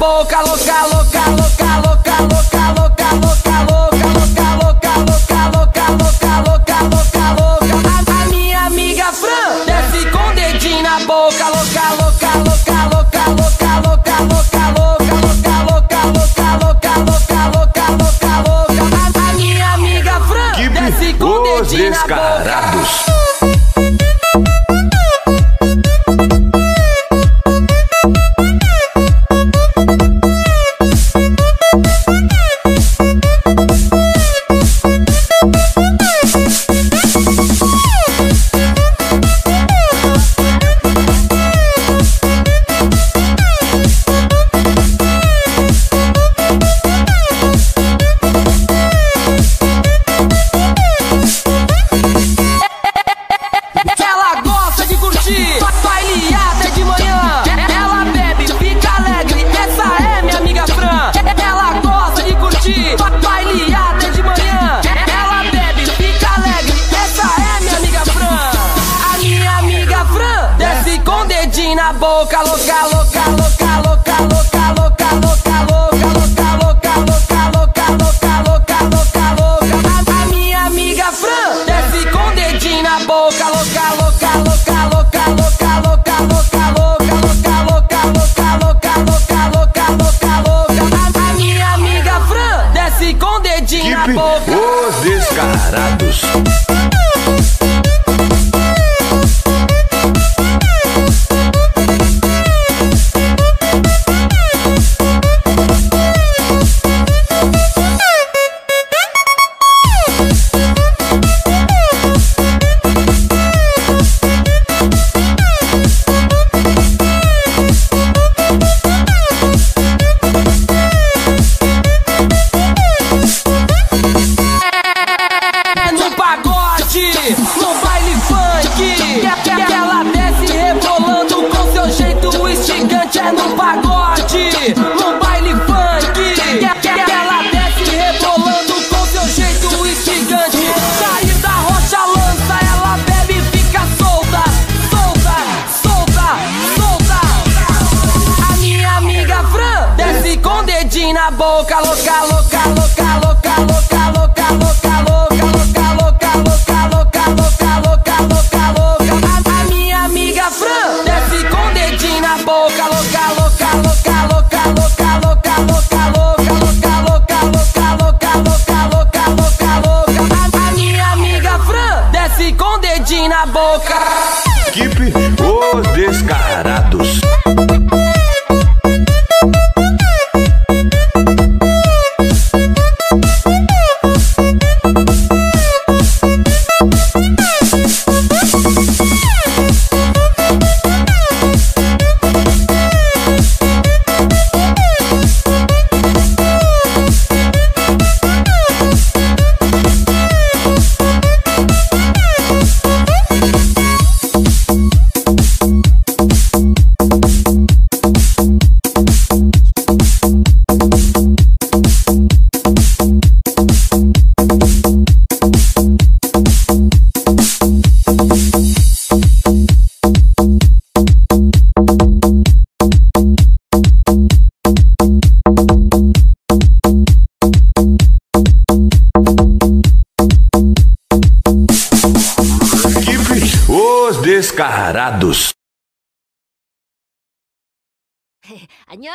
boca, louca, louca, louca, louca, louca, louca, louca, louca, louca, louca, louca, louca, louca, louca, louca. A minha amiga Fran desce com o dedinho na boca, louca, louca, louca, louca, louca, louca, louca, louca, louca, louca, louca, louca, louca, louca, louca, louca. A minha amiga Fran desce com o dedinho na boca. Na boca, louca, louca, louca, louca, louca, louca, louca, louca, louca, louca, louca, louca, louca, louca, louca. A minha amiga Fran desce com o dedinho na boca, louca, louca, louca, louca, louca, louca, louca, louca, louca, louca, louca, louca, louca, louca, louca. A minha amiga Fran desce com o dedinho na boca. Os Descarados. No baile funk, que ela desce rebolando com seu jeito instigante. É no pagode, no baile funk, que ela desce rebolando com seu jeito instigante. Sair da rocha lança, ela bebe e fica solta, solta, solta, solta. A minha amiga Fran desce com o dedinho na boca, louca, louca, louca, louca, louca, louca, louca, louca. Boca, louca, louca, louca, louca, louca, louca, louca, louca, louca, louca, louca, louca, louca, louca, louca, louca. A minha amiga Fran desce com o dedinho na boca. Equipe Os Descarados. Os Descarados. 안녕.